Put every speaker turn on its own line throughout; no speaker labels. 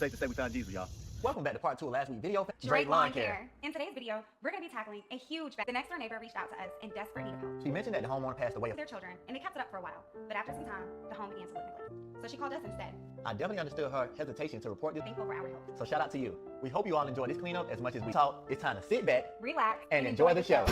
safe to say we found Jesus, y'all.
Welcome back to part 2 of last week's video.
Drake Lawn Care. In today's video, we're going to be tackling a huge The next door neighbor reached out to us in desperate need of help.
She mentioned that the homeowner passed away
Their children, and they kept it up for a while. But after some time, the home began to look neglected. So she called us instead.
I definitely understood her hesitation to report this.
Think over our help.
So shout out to you. We hope you all enjoy this cleanup as much as we talk. It's time to sit back,
relax,
and enjoy the show.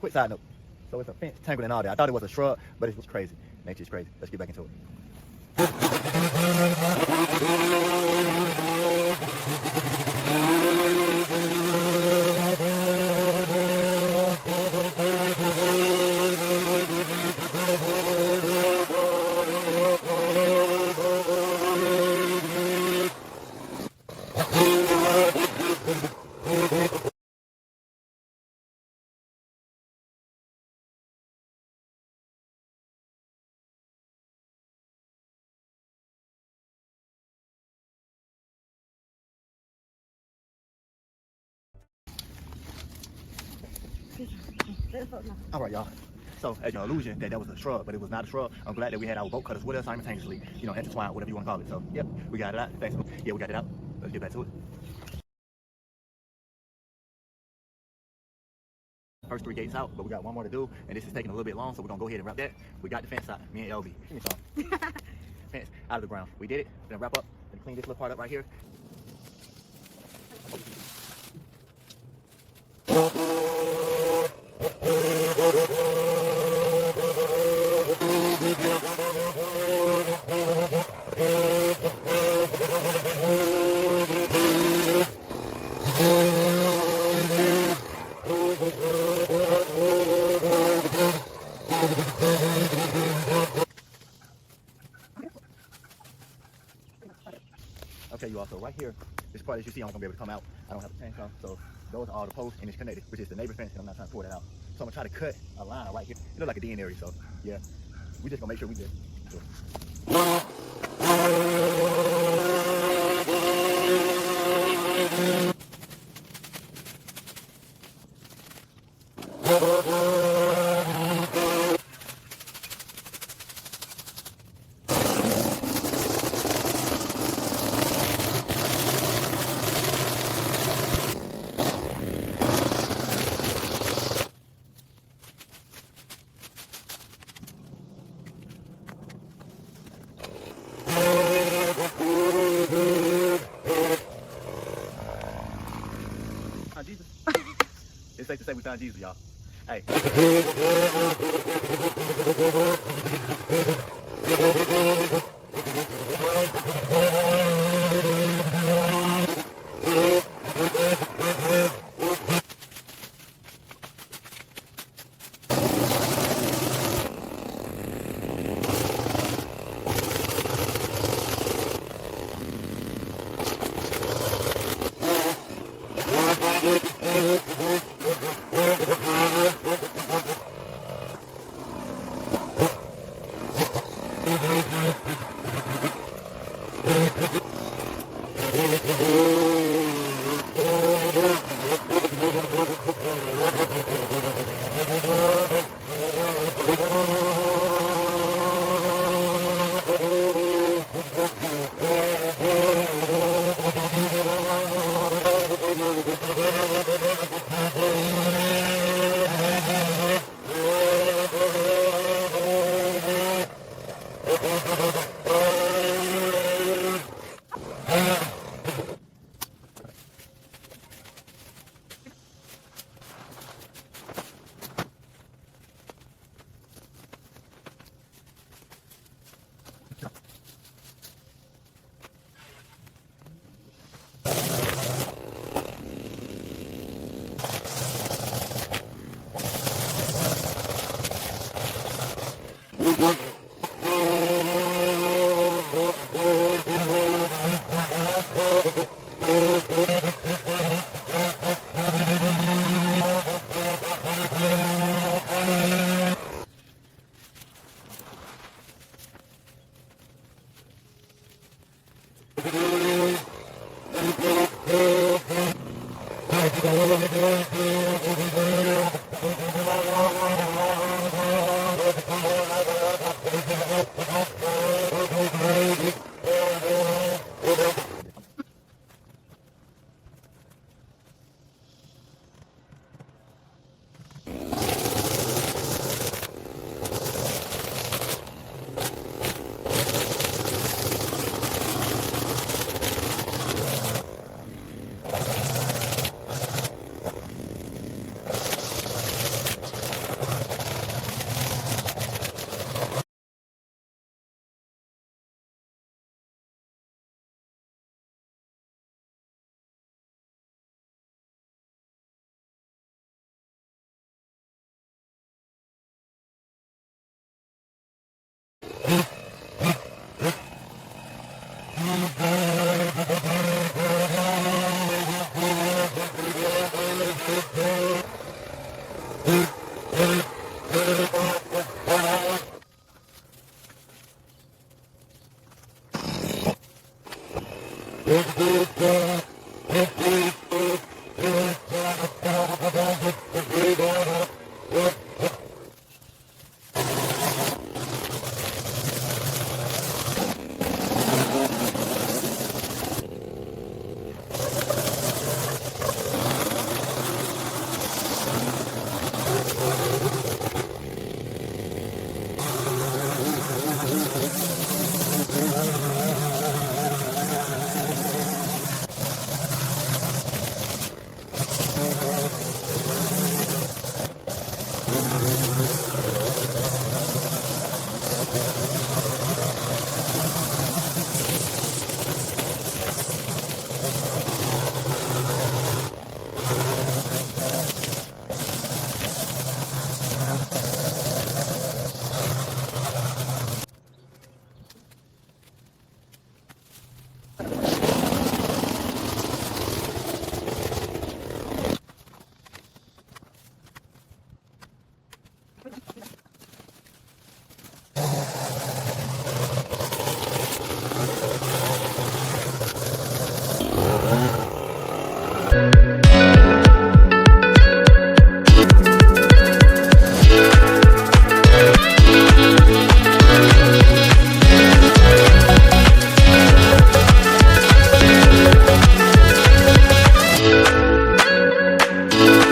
Quick side note. So it's a fence tangled in all there. I thought it was a shrub, but it was crazy. Nature's crazy. Let's get back into it. All right, y'all. So, as your illusion that was a shrub, but it was not a shrub, I'm glad that we had our bolt cutters with us simultaneously, intertwined, whatever you want to call it. So, yep, we got it out. Thanks. Yeah, we got it out. Let's get back to it. First 3 gates out, but we got one more to do, and this is taking a little bit long, so we're gonna go ahead and wrap that. We got the fence out, me and LB. Give me some. Fence out of the ground. We did it. We're gonna wrap up and clean this little part up right here. Okay, you all, so right here, this part as you see, I'm not gonna be able to come out. I don't have a tank on, so those are all the posts and it's connected, which is the neighbor fence, and I'm not trying to pull that out. So I'm gonna try to cut a line right here. It looks like a DN area, so yeah. We just gonna make sure we good. So. Jesus. It's safe to say we found Jesus, y'all. Hey.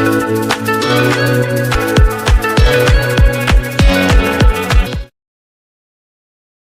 Thank